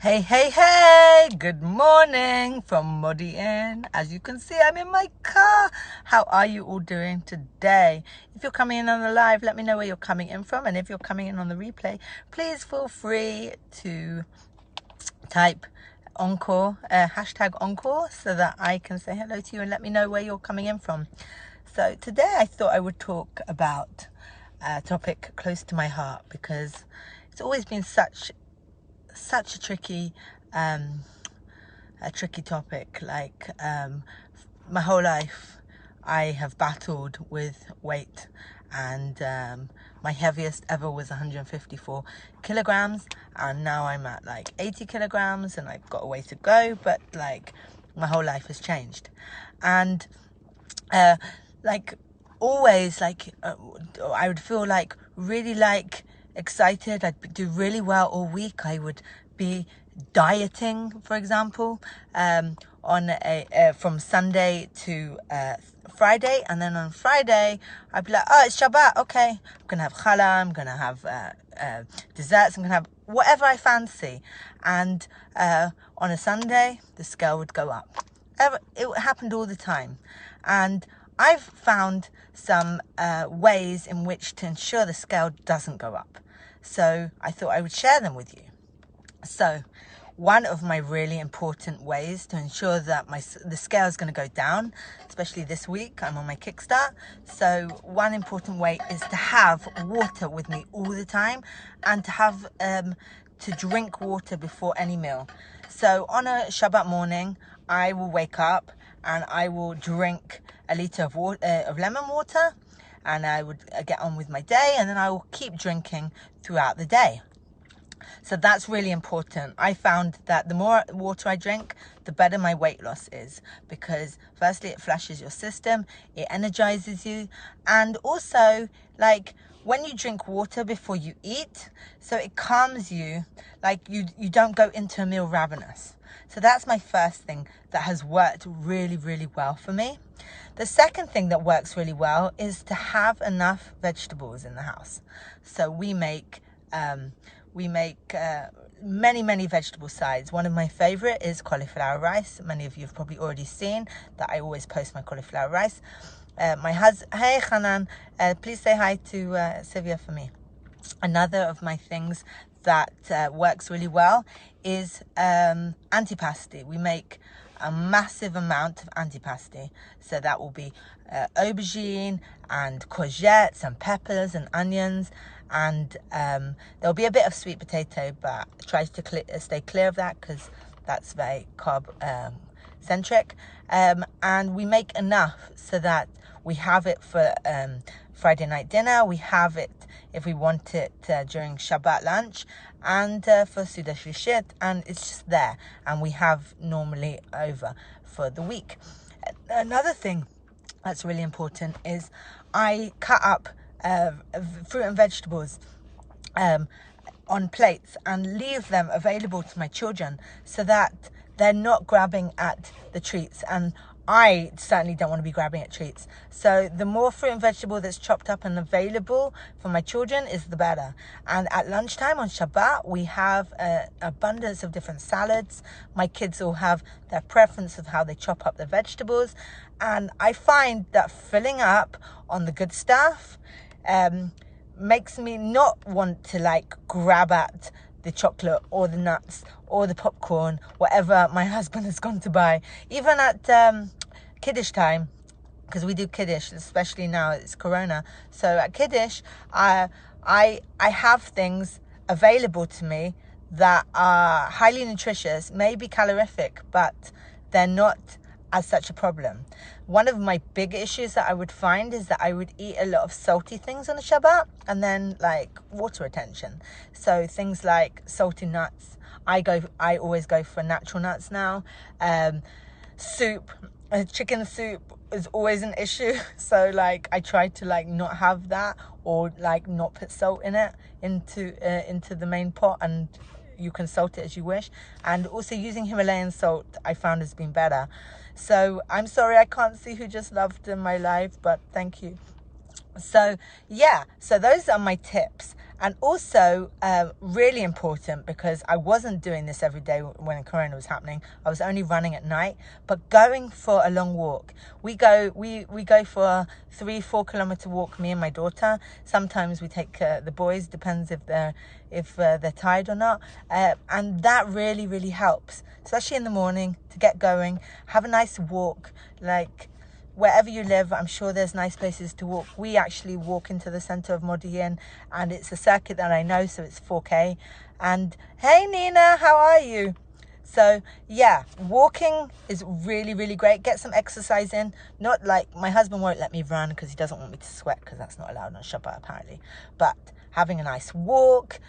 Hey, hey, hey, good morning from Modi'in. As you can see, I'm in my car. How are you all doing today? If you're coming in on the live, let me know where you're coming in from. And if you're coming in on the replay, please feel free to type encore, hashtag encore, so that I can say hello to you and let me know where you're coming in from. So today I thought I would talk about a topic close to my heart because it's always been such a tricky topic. My whole life I have battled with weight, and my heaviest ever was 154 kilograms, and now I'm at like 80 kilograms and I've got a way to go, but like my whole life has changed. And like always, I would feel like really excited. I'd do really well all week. I would be dieting, for example, on from Sunday to Friday, and then on Friday I'd be like, oh, it's Shabbat, okay, I'm gonna have challah, I'm gonna have desserts, I'm gonna have whatever I fancy, and on a Sunday the scale would go up. It happened all the time, and I've found some ways in which to ensure the scale doesn't go up. So I thought I would share them with you. So one of my really important ways to ensure that the scale is going to go down, especially this week, I'm on my kickstart. So one important way is to have water with me all the time, and to have to drink water before any meal. So on a Shabbat morning, I will wake up and I will drink a liter of lemon water, and I would get on with my day, and then I will keep drinking throughout the day. So that's really important. I found that the more water I drink, the better my weight loss is, because firstly it flushes your system, it energizes you, and also like when you drink water before you eat, so it calms you, like you don't go into a meal ravenous. So that's my first thing that has worked really, really well for me. The second thing that works really well is to have enough vegetables in the house. So we make many vegetable sides. One of my favorite is cauliflower rice. Many of you have probably already seen that I always post my cauliflower rice. My husband, hey Hanan, please say hi to Sylvia for me. Another of my things that works really well is antipasti. We make a massive amount of antipasti. So that will be aubergine and courgettes and peppers and onions, and there'll be a bit of sweet potato, but try to stay clear of that because that's very carb centric. And we make enough so that we have it for Friday night dinner. We have it if we want it during Shabbat lunch, and for Suda Shlishit, and it's just there, and we have normally over for the week. Another thing that's really important is I cut up fruit and vegetables on plates and leave them available to my children so that they're not grabbing at the treats, and I certainly don't want to be grabbing at treats. So the more fruit and vegetable that's chopped up and available for my children is the better. And at lunchtime on Shabbat, we have an abundance of different salads. My kids all have their preference of how they chop up the vegetables. And I find that filling up on the good stuff makes me not want to like grab at the chocolate or the nuts or the popcorn, whatever my husband has gone to buy. Even at Kiddush time, because we do Kiddush, especially now it's Corona. So at Kiddush, I have things available to me that are highly nutritious, maybe calorific, but they're not as such a problem. One of my big issues that I would find is that I would eat a lot of salty things on the Shabbat and then like water retention. So things like salty nuts. I always go for natural nuts now. Soup, chicken soup is always an issue. So like I try to like not have that, or like not put salt in it into the main pot, and you can salt it as you wish. And also using Himalayan salt I found has been better. So I'm sorry I can't see who just loved my live, but thank you. So yeah, so those are my tips. And also really important, because I wasn't doing this every day when Corona was happening. I was only running at night, but going for a long walk. We go for a 3-4 kilometer walk, me and my daughter. Sometimes we take the boys, depends if they're tired or not, and that really helps, especially in the morning, to get going, have a nice walk. Like, wherever you live, I'm sure there's nice places to walk. We actually walk into the center of Modi'in, and it's a circuit that I know, so it's 4K. And hey Nina, how are you? So yeah, walking is really great. Get some exercise in. Not like, my husband won't let me run because he doesn't want me to sweat, because that's not allowed on Shabbat apparently. But having a nice walk,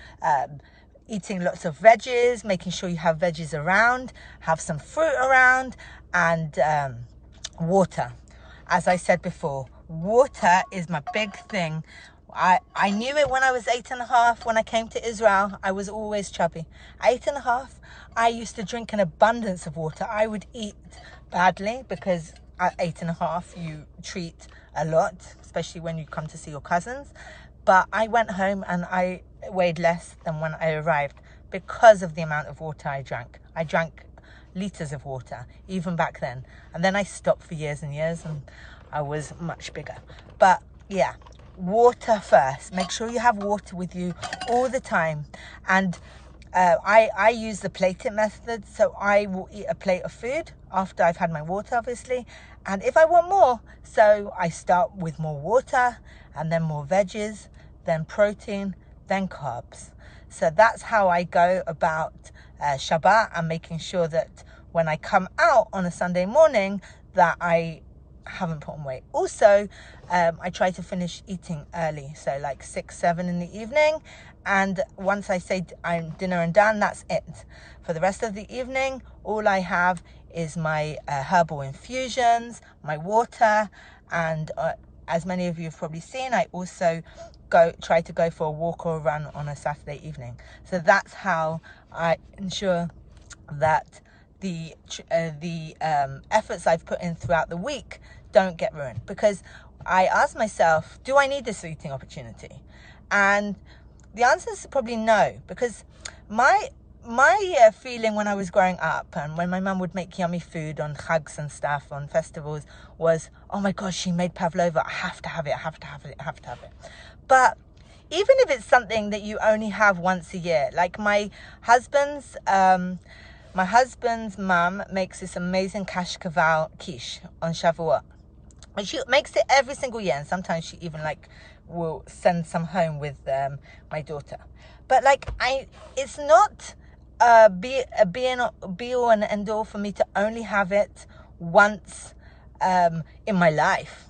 eating lots of veggies, making sure you have veggies around, have some fruit around, and water. As I said before, water is my big thing. I knew it when I was 8.5. When I came to Israel, I was always chubby. 8.5, I used to drink an abundance of water. I would eat badly, because at 8.5, you treat a lot, especially when you come to see your cousins. But I went home and I weighed less than when I arrived, because of the amount of water I drank. I drank liters of water even back then, and then I stopped for years and years, and I was much bigger. But yeah, water first. Make sure you have water with you all the time. And I use the plate it method, so I will eat a plate of food after I've had my water, obviously, and if I want more, so I start with more water, and then more veggies, then protein, then carbs. So that's how I go about Shabbat, and making sure that when I come out on a Sunday morning that I haven't put on weight. Also, I try to finish eating early, so like 6-7 in the evening, and once I say I'm dinner and done, that's it. For the rest of the evening, all I have is my herbal infusions, my water, and as many of you have probably seen, I also try to go for a walk or a run on a Saturday evening. So that's how I ensure that the efforts I've put in throughout the week don't get ruined. Because I ask myself, do I need this eating opportunity? And the answer is probably no, because my feeling when I was growing up, and when my mum would make yummy food on chags and stuff, on festivals, was, oh my gosh, she made pavlova, I have to have it. But even if it's something that you only have once a year, like my husband's mum makes this amazing cash kaval quiche on Shavuot, and she makes it every single year, and sometimes she even will send some home with my daughter. But it's not be all and end all for me to only have it once in my life.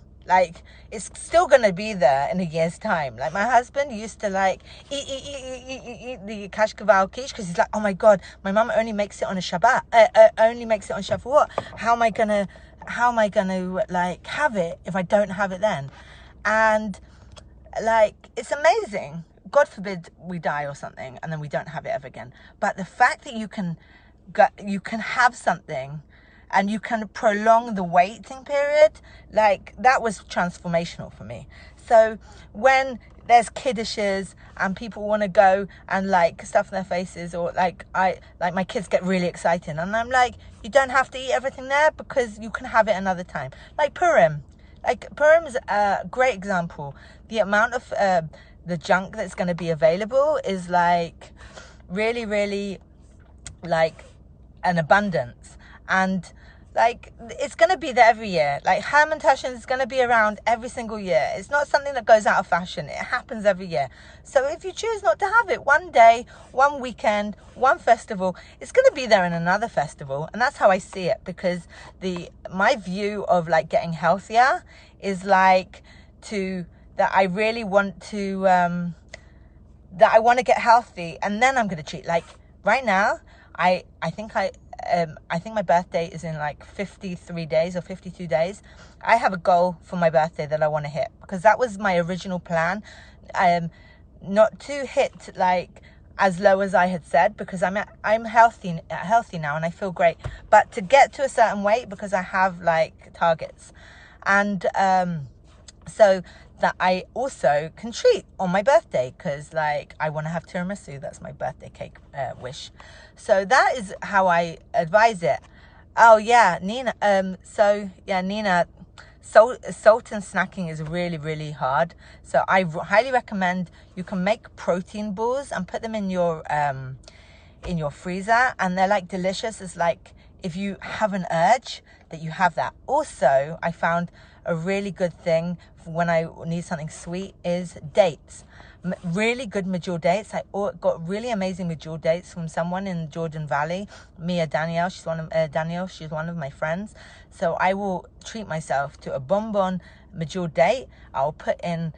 It's still gonna be there in a year's time. My husband used to eat the kash kaval quiche, because he's like, oh my god, my mum only makes it on a Shabbat, only makes it on Shavuot. How am I gonna have it if I don't have it then? And it's amazing. God forbid we die or something and then we don't have it ever again. But the fact that you can have something and you can prolong the waiting period, that was transformational for me. So when there's kiddishes and people want to go and stuff in their faces, or my kids get really excited, and I'm like, you don't have to eat everything there, because you can have it another time. Purim. Purim is a great example. The amount of the junk that's going to be available is really an abundance, and it's going to be there every year. Ham and Tashin is going to be around every single year. It's not something that goes out of fashion. It happens every year. So if you choose not to have it one day, one weekend, one festival, it's going to be there in another festival. And that's how I see it, because my view of getting healthier is that I really want to that I want to get healthy, and then I'm going to cheat. Right now, I think my birthday is in 53 days or 52 days. I have a goal for my birthday that I want to hit, because that was my original plan. Not to hit as low as I had said, because I'm healthy now and I feel great, but to get to a certain weight, because I have targets. And so that I also can treat on my birthday, because like I want to have tiramisu. That's my birthday cake wish. So that is how I advise it. Oh yeah, Nina. Nina, salt and snacking is really, really hard. So I highly recommend you can make protein balls and put them in your freezer, and they're like delicious. It's like if you have an urge that you have that. Also, I found a really good thing for when I need something sweet is dates. Really good medjool dates. I got really amazing medjool dates from someone in Jordan Valley, Danielle. She's one of my friends. So I will treat myself to a bonbon medjool date. I'll put in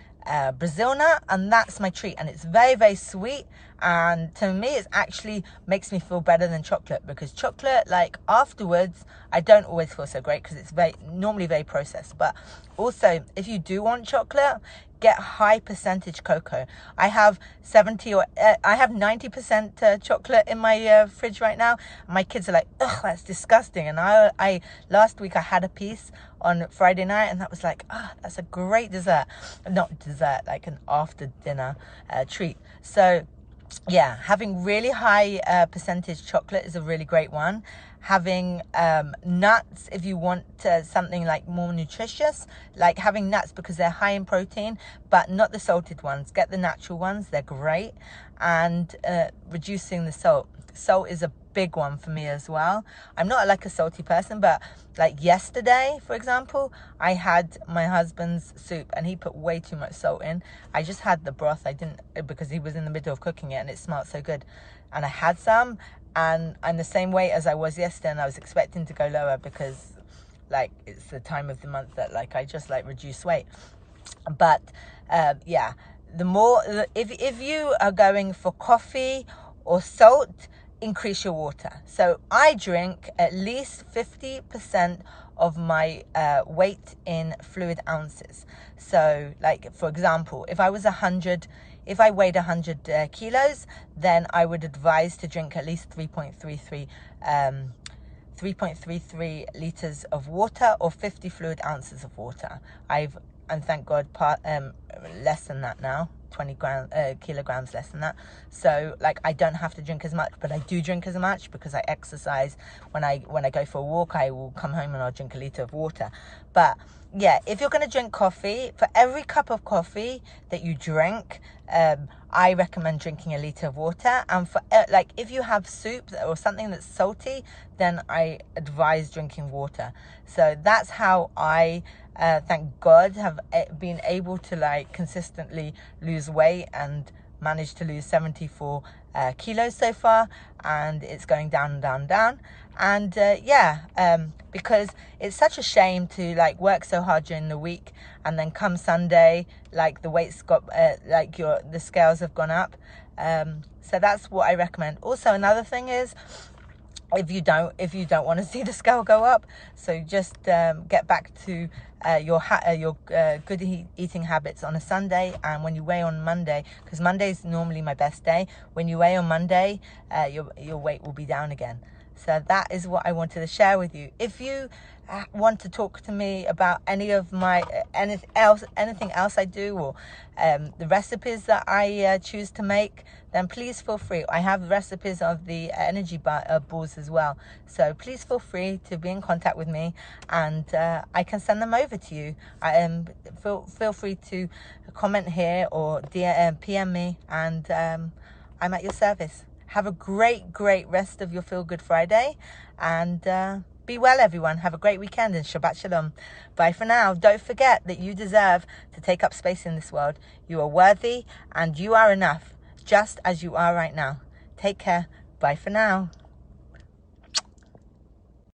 Brazil nut, and that's my treat, and it's very, very sweet, and to me it actually makes me feel better than chocolate, because chocolate, like afterwards, I don't always feel so great because it's normally very processed. But also, if you do want chocolate, get high percentage cocoa. I have 90% chocolate in my fridge right now. My kids are like, ugh, that's disgusting. And I last week I had a piece on Friday night, and that was like, that's a great dessert. Not dessert, like an after dinner treat. So yeah, having really high percentage chocolate is a really great one. Having nuts, if you want something like more nutritious, like having nuts, because they're high in protein, but not the salted ones. Get the natural ones, they're great. And reducing the salt. Salt is a big one for me as well. I'm not like a salty person, but like yesterday, for example, I had my husband's soup and he put way too much salt in. I just had the broth. I didn't, because he was in the middle of cooking it and it smelled so good. And I had some, and I'm the same weight as I was yesterday, and I was expecting to go lower because like it's the time of the month that like I just like reduce weight. But yeah, the more, if you are going for coffee or salt, increase your water. So I drink at least 50% of my weight in fluid ounces. So like, for example, if I weighed 100 kilos, then I would advise to drink at least 3.33 liters of water, or 50 fluid ounces of water. And thank God, less than that now, 20 kilograms less than that. So like I don't have to drink as much, but I do drink as much because I exercise. When I go for a walk, I will come home and I'll drink a liter of water. But yeah, if you're going to drink coffee, for every cup of coffee that you drink, I recommend drinking a liter of water. And for like if you have soup or something that's salty, then I advise drinking water. So that's how I thank God have been able to like consistently lose weight and managed to lose 74 kilos so far, and it's going down and down and down. And because it's such a shame to like work so hard during the week, and then come Sunday, like the weight's got the scales have gone up. So that's what I recommend. Also, another thing is, if you don't want to see the scale go up, so just get back to your good eating habits on a Sunday. And when you weigh on Monday, because Monday is normally my best day, when you weigh on Monday, your weight will be down again. So that is what I wanted to share with you. If you want to talk to me about any of my anything else I do, or the recipes that I choose to make, then please feel free. I have recipes of the energy balls as well. So please feel free to be in contact with me, and I can send them over to you. Feel free to comment here or PM me, and I'm at your service. Have a great rest of your Feel Good Friday, and be well, everyone. Have a great weekend, and Shabbat Shalom. Bye for now. Don't forget that you deserve to take up space in this world. You are worthy, and you are enough, just as you are right now. Take care. Bye for now.